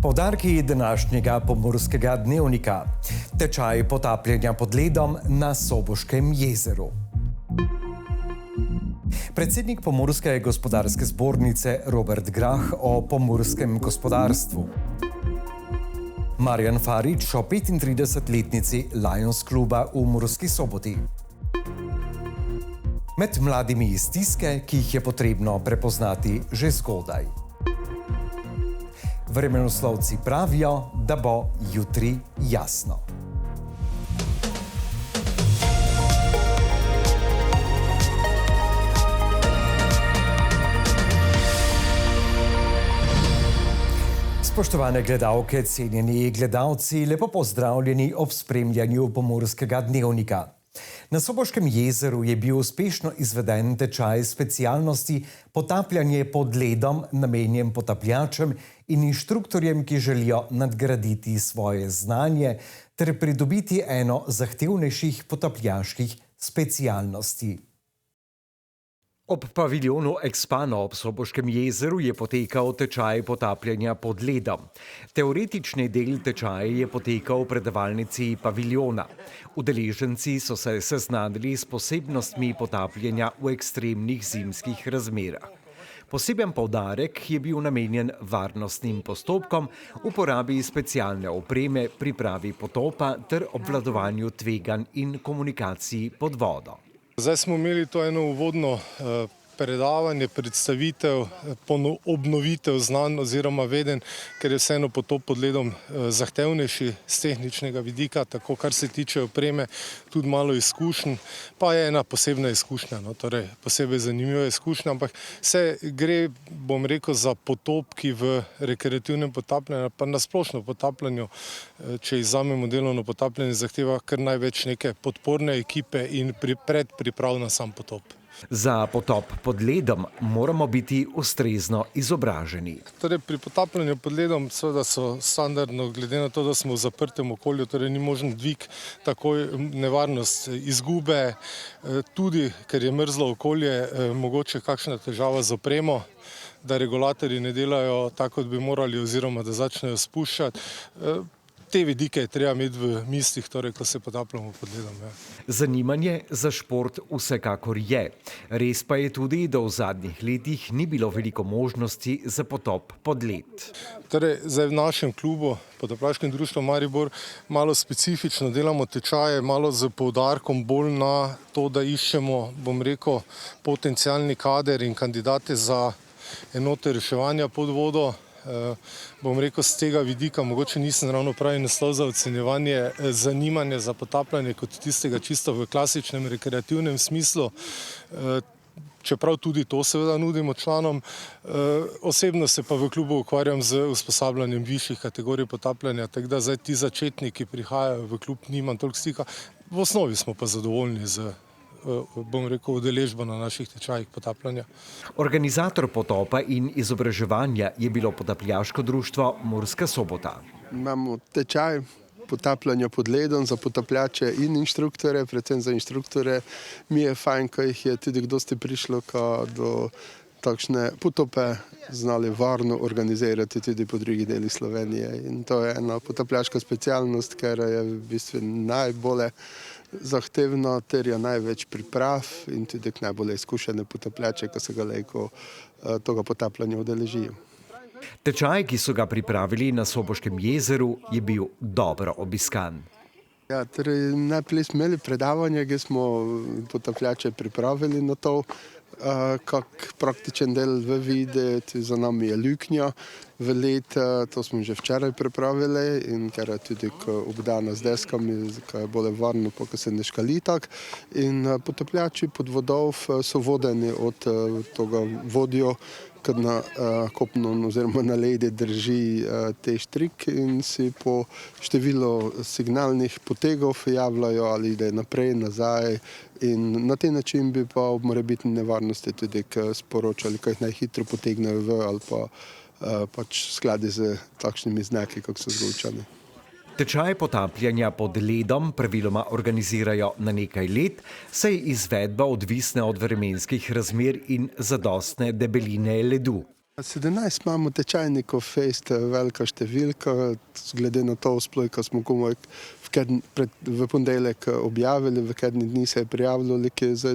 Poudarki današnjega Pomurskega dnevnika. Tečaj potapljanja pod ledom na Soboškem jezeru. Predsednik Pomurske gospodarske zbornice Robert Grah o pomurskem gospodarstvu. Marjan Farič o 35-letnici Lions kluba v Murski Soboti. Med mladimi iz stiske, ki jih je potrebno prepoznati že zgodaj. Vremenoslovci pravijo, da bo jutri jasno. Spoštovane gledalke, cenjeni gledalci, lepo pozdravljeni ob spremljanju Pomurskega dnevnika. Na Soboškem jezeru je bil uspešno izveden tečaj specialnosti potapljanje pod ledom, namenjen potapljačem in inštruktorjem, ki želijo nadgraditi svoje znanje ter pridobiti eno zahtevnejših potapljaških specialnosti. Ob paviljonu Expano ob Soboškem jezeru je potekal tečaj potapljanja pod ledom. Teoretični del tečaja je potekal v predavalnici paviljona. Udeleženci so se seznanili s posebnostmi potapljanja v ekstremnih zimskih razmerah. Poseben poudarek je bil namenjen varnostnim postopkom, uporabi specialne opreme, pripravi potopa ter obvladovanju tveganj in komunikaciji pod vodo. Zdaj smo imeli to eno uvodno predavanje, predstavitev, obnovitev znanj oziroma vedenj, ker je vseeno potop pod ledom zahtevnejši z tehničnega vidika, tako kar se tiče opreme, tudi malo izkušenj, pa je ena posebna izkušnja, torej posebej zanimiva izkušnja, ampak vse gre, bom rekel, za potop, ki v rekreativnem potapljanju, pa na splošno potapljanju, če izvzamemo delovno potapljanje, zahteva kar največ neke podporne ekipe in predpriprav na sam potop. Za potop pod ledom moramo biti ustrezno izobraženi. Torej, pri potapljanju pod ledom seveda so standardno, glede na to, da smo v zaprtem okolju, torej ni možen dvig, takoj nevarnost izgube, tudi ker je mrzlo okolje, mogoče kakšna težava z opremo, da regulatorji ne delajo tako, kot bi morali, oziroma da začnejo spuščati. Te vidike je treba imeti v mislih, torej, ko se potapljamo pod ledom. Ja. Zanimanje za šport vsekakor je. Res pa je tudi, da v zadnjih letih ni bilo veliko možnosti za potop pod led. Torej, zdaj v našem klubu, Potapljaškem društvu Maribor, malo specifično delamo tečaje, malo z poudarkom bolj na to, da iščemo, bom rekel, potencialni kader in kandidate za enote reševanja pod vodo. Bom rekel, z tega vidika mogoče nisem ravno pravi naslov za ocenjevanje zanimanja za potapljanje kot tistega čisto v klasičnem rekreativnem smislu, čeprav tudi to seveda nudimo članom. Osebno se pa v klubu ukvarjam z usposabljanjem višjih kategorij potapljanja, tako da zdaj ti začetniki prihajajo v klub, nimam toliko stika. V osnovi smo pa zadovoljni z, bom rekel, udeležbo na naših tečajih potapljanja. Organizator potopa in izobraževanja je bilo Potapljaško društvo Murska Sobota. Imamo tečaj potapljanja pod ledom za potapljače in inštruktore, predvsem za inštruktore. Mi je fajn, ko jih je tudi dosti prišlo, ko do takšne potope znali varno organizirati tudi po drugih delih Slovenije. In to je ena potapljaška specialnost, ker je v bistvu najbolj zahtevno, terja največ priprav in tudi najbolj izkušene potapljače, ki se ga lahko tega potapljanja udeležijo. Tečaj, ki so ga pripravili na Soboškem jezeru, je bil dobro obiskan. Ja, torej najprej smo imeli predavanje, kjer smo potapljače pripravili na to, kak praktičen del v videti, za nami je luknja v led, to smo že včeraj pripravili in ker je tudi obdana z deskami, ko je bolj varno, pa ko se ne škali tak. In potapljači pod vodov so vodeni od toga vodjo, kad na kopno oziroma na ledi drži te štrik in si po številu signalnih potegov javljajo ali ide naprej, nazaj in na ten način bi pa ob morebitni nevarnosti tudi sporočali, kaj najhitro potegnejo v ali pa pač skladi z takšnimi znaki, kako so zvučani. Tečaj potapljanja pod ledom praviloma organizirajo na nekaj let, saj je izvedba odvisna od vremenskih razmer in zadostne debeline ledu. 17 imamo tečajnikov, fejst velika številka, glede na to sploh, ko smo komaj v ponedeljek objavili, v kedni dni se je prijavilo,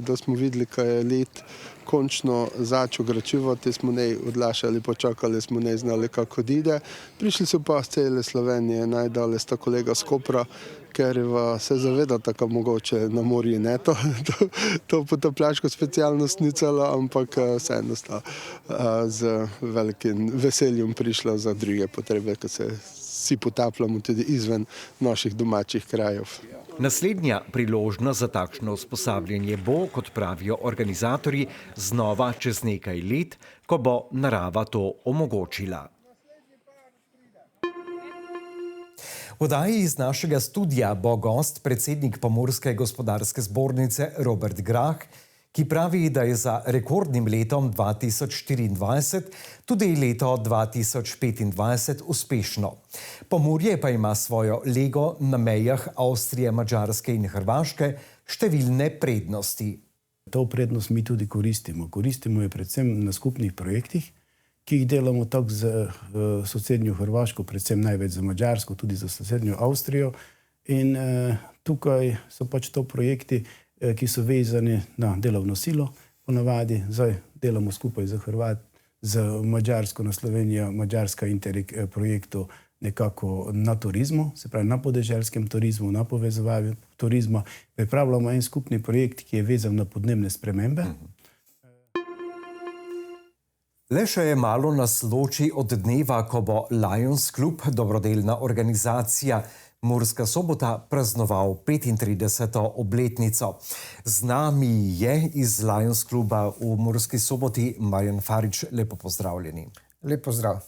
da smo videli, kaj je let končno začel gračivati, smo ne odlašali, počakali smo ne znali, kako ide. Prišli so pa z cele Slovenije, najdale sta kolega z Kopra, ker se zaveda tako mogoče na morju ne to potapljaško specialnost ni celo, ampak vseeno sta z velikim veseljem prišla za druge potrebe, ko se vsi potapljamo tudi izven naših domačih krajev. Naslednja priložnost za takšno usposabljanje bo, kot pravijo organizatorji, znova čez nekaj let, ko bo narava to omogočila. V oddaji iz našega studia bo gost predsednik Pomurske gospodarske zbornice Robert Grah, ki pravi, da je za rekordnim letom 2024 tudi leto 2025 uspešno. Pomurje pa ima svojo lego na mejah Avstrije, Madžarske in Hrvaške številne prednosti. To prednost mi tudi koristimo. Koristimo jo predvsem na skupnih projektih, ki jih delamo tako z sosednjo Hrvaško, predvsem največ za Madžarsko, tudi za sosednjo Avstrijo. In tukaj so pač to projekti, ki so vezani na delovno silo, ponavadi. Zdaj delamo skupaj z Madžarsko na Slovenijo, Madžarska Interreg projektu nekako na turizmu, se pravi na podeželskem turizmu, na povezovanju turizma. Pripravljamo en skupni projekt, ki je vezan na podnebne spremembe. Le še je malo nas loči od dneva, ko bo Lions Club, dobrodelna organizacija Murska Sobota, praznoval 35. obletnico. Z nami je iz Lions Cluba v Murski Soboti Marjan Farič. Lepo pozdravljeni. Lep pozdrav.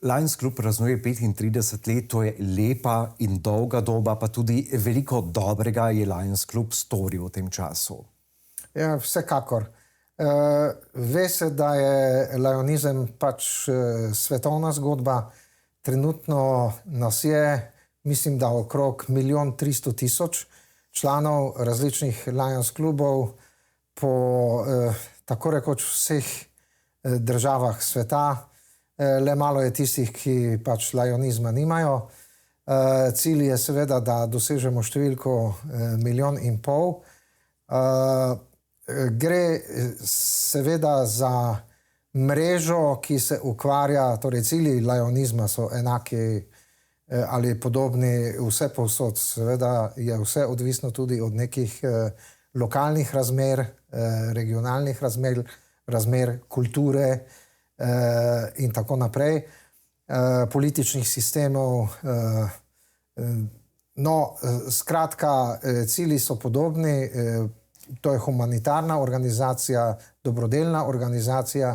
Lions Club praznuje 35 let, to je lepa in dolga doba, pa tudi veliko dobrega je Lions Club storil v tem času. Ja, vsekakor. Ve se, da je lionizem pač svetovna zgodba. Trenutno nas je, mislim, da okrog 1 300 000 članov različnih Lions klubov po tako rekoč vseh državah sveta. Le malo je tistih, ki pač lionizma nimajo. Cilj je seveda, da dosežemo številko 1,5 milijona. Gre seveda za mrežo, ki se ukvarja, torej cilji lionizma so enaki ali podobni vse povsod. Seveda je vse odvisno tudi od nekih lokalnih razmer, regionalnih razmer kulture in tako naprej, političnih sistemov. No, skratka, cilji so podobni. To je humanitarna organizacija, dobrodelna organizacija,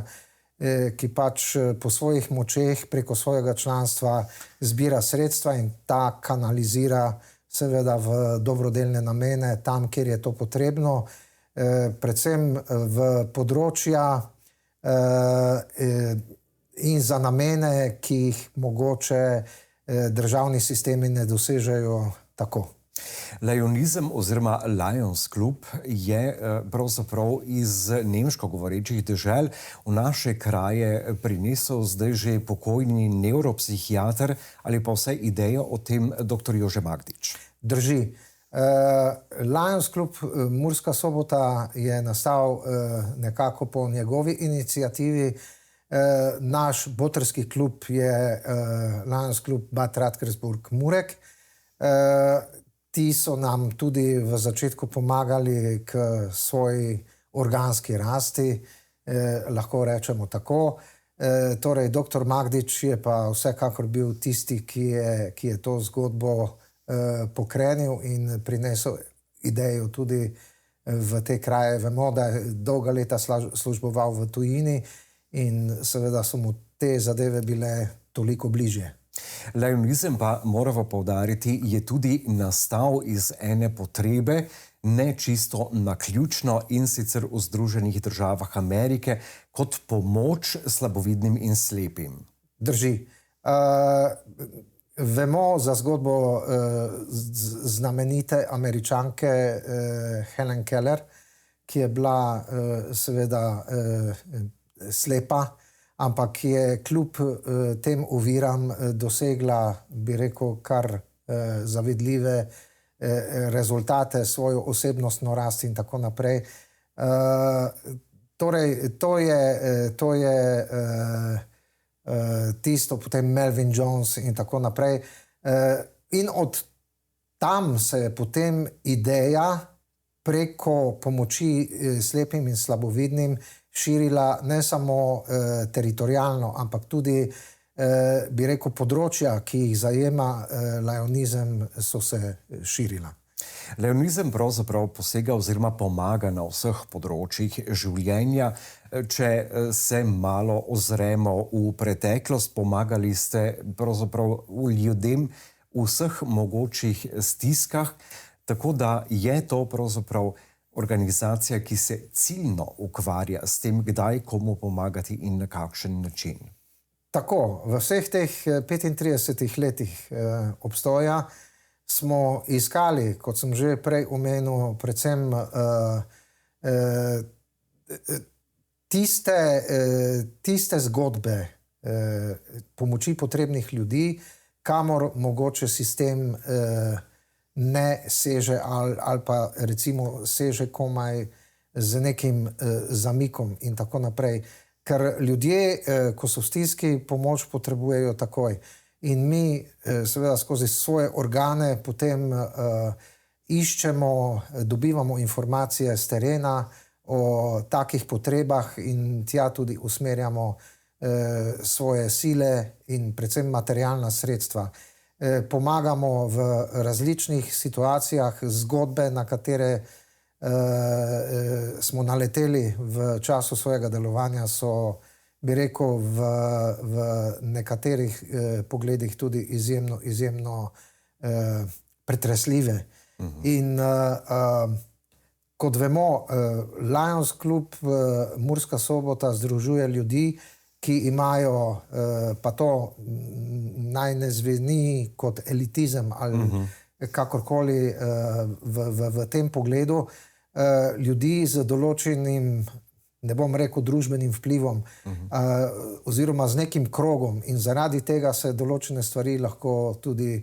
ki pač po svojih močeh preko svojega članstva zbira sredstva in ta kanalizira seveda v dobrodelne namene tam, kjer je to potrebno, predvsem v področja in za namene, ki jih mogoče državni sistemi ne dosežejo tako. Lionizem oziroma Lions Club je pravzaprav iz nemško govorečih dežel v naše kraje prinesel zdaj že pokojni nevropsihiater ali pa vsaj idejo o tem dr. Jože Magdič. Drži. Lions Club Murska Sobota je nastal nekako po njegovi iniciativi. Naš botrski klub je Lions Club Bad Radkersburg Murek. Ti so nam tudi v začetku pomagali k svoji organski rasti, lahko rečemo tako. Torej, dr. Magdič je pa vsekakor bil tisti, ki je to zgodbo pokrenil in prinesel idejo tudi v te kraje. Vemo, da je dolga leta služboval v tujini in seveda so mu te zadeve bile toliko bližje. Lionizem pa, moramo poudariti, je tudi nastal iz ene potrebe, ne čisto naključno, in sicer v Združenih državah Amerike kot pomoč slabovidnim in slepim. Drži. Vemo za zgodbo znamenite Američanke Helen Keller, ki je bila seveda slepa, ampak je kljub tem oviram dosegla, bi rekel, kar zavidljive rezultate, svojo osebnostno rast in tako naprej. Torej, to je tisto, potem Melvin Jones in tako naprej. In od tam se je potem ideja preko pomoči slepim in slabovidnim širila ne samo teritorijalno, ampak tudi, bi rekel, področja, ki jih zajema lajonizem, so se širila. Leonizem pravzaprav posega oziroma pomaga na vseh področjih življenja. Če se malo ozremo v preteklost, pomagali ste pravzaprav ljudem v vseh mogočih stiskah, tako da je to pravzaprav organizacija, ki se ciljno ukvarja s tem, kdaj komu pomagati in na kakšen način. Tako, v vseh teh 35 letih obstoja smo iskali, kot sem že prej omenil, predvsem tiste zgodbe pomoči potrebnih ljudi, kamor mogoče sistem ne seže ali pa recimo seže komaj z nekim zamikom in tako naprej. Ker ljudje, ko so v stiski, pomoč potrebujejo takoj. In mi seveda skozi svoje organe potem iščemo, dobivamo informacije z terena o takih potrebah in tja tudi usmerjamo svoje sile in predvsem materialna sredstva. Pomagamo v različnih situacijah, zgodbe, na katere smo naleteli v času svojega delovanja, so, bi rekel, v nekaterih pogledih tudi izjemno pretresljive. In kot vemo, Lions Club Murska Sobota združuje ljudi, ki imajo, pa to naj ne zveni kot elitizem ali kakorkoli v tem pogledu, ljudi z določenim, ne bom rekel družbenim vplivom, oziroma z nekim krogom, in zaradi tega se določene stvari lahko tudi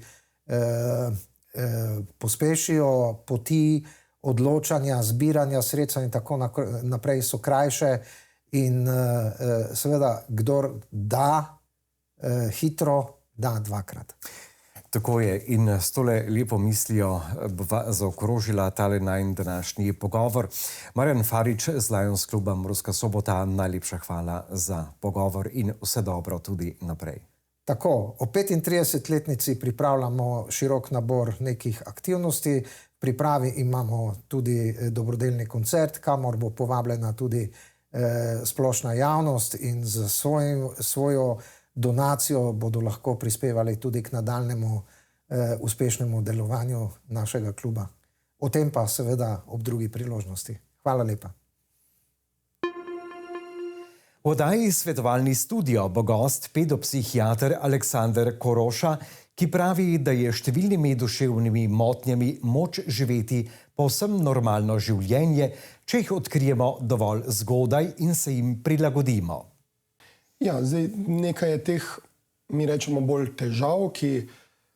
pospešijo, poti odločanja, zbiranja sredstev in tako naprej so krajše. In seveda, kdor da hitro, da dvakrat. Tako je, in s tole lepo mislijo bova zaokrožila tale najin današnji pogovor. Marjan Farič z Lions Kluba Murska Sobota, najlepša hvala za pogovor in vse dobro tudi naprej. Tako, o 35-letnici pripravljamo širok nabor nekih aktivnosti. V pripravi imamo tudi dobrodelni koncert, kamor bo povabljena tudi splošna javnost in z svojo donacijo bodo lahko prispevali tudi k nadaljnemu uspešnemu delovanju našega kluba. O tem pa seveda ob drugi priložnosti. Hvala lepa. V oddaji Svetovalni studio bo gost pedopsihiater Aleksander Koroša, ki pravi, da je številnimi duševnimi motnjami moč živeti povsem normalno življenje, če jih odkrijemo dovolj zgodaj in se jim prilagodimo. Ja, zdaj nekaj je teh, mi rečemo, bolj težav, ki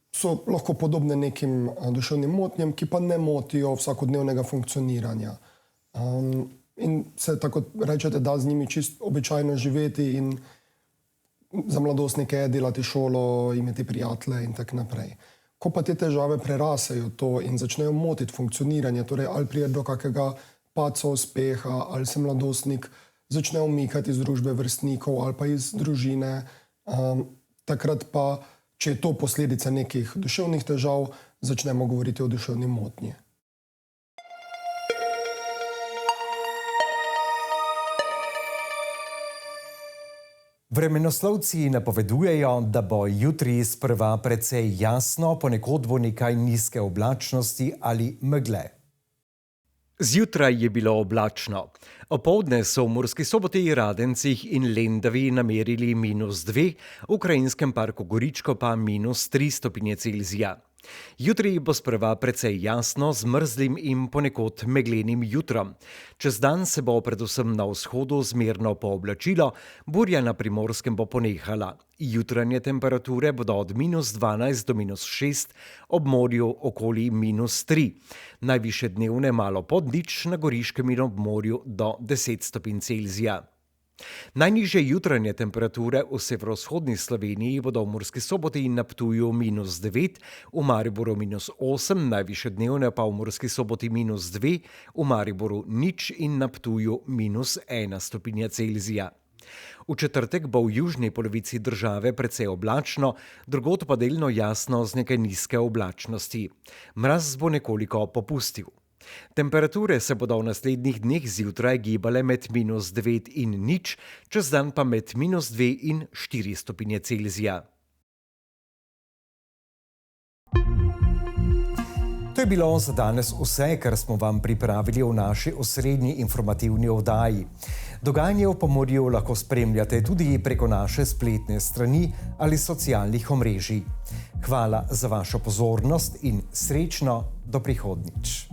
so lahko podobne nekim duševnim motnjam, ki pa ne motijo vsakodnevnega funkcioniranja. In se, tako rečete, da z njimi čisto običajno živeti in za mladostnike delati šolo, imeti prijatelje in tako naprej. Ko pa te težave prerasejo to in začnejo motiti funkcioniranje, torej ali pride do kakega padca uspeha, ali se mladostnik začne umikati iz družbe vrstnikov ali pa iz družine, takrat pa, če je to posledica nekih duševnih težav, začnemo govoriti o duševni motnji. Vremenoslovci napovedujejo, da bo jutri sprva precej jasno, ponekod bo nekaj nizke oblačnosti ali megle. Zjutraj je bilo oblačno. Opoldne so v Murski Soboti, Radencih in Lendavi namerili -2, v Krajinskem parku Goričko pa -3 stopinje Celzija. Jutri bo sprva precej jasno, z mrzlim in ponekod meglenim jutrom. Čez dan se bo predvsem na vzhodu zmerno pooblačilo, burja na Primorskem bo ponehala. Jutranje temperature bodo od -12 do -6, ob morju okoli -3. Najvišje dnevne malo pod nič, na Goriškem in ob morju do 10 stopinj Celzija. Najnižje jutranje temperature v severovzhodni Sloveniji bodo v Murski Soboti in na Ptuju -9, v Mariboru -8, najvišje dnevne pa v Murski Soboti -2, v Mariboru 0 in na Ptuju -1 stopinja Celzija. V četrtek bo v južni polovici države precej oblačno, drugod pa delno jasno z nekaj nizke oblačnosti. Mraz bo nekoliko popustil. Temperature se bodo v naslednjih dneh zjutraj gibale med -9 in 0, čez dan pa med -2 in 4 stopinje Celzija. To je bilo za danes vse, kar smo vam pripravili v naši osrednji informativni oddaji. Dogajanje v Pomurju lahko spremljate tudi preko naše spletne strani ali socialnih omrežij. Hvala za vašo pozornost in srečno do prihodnjič.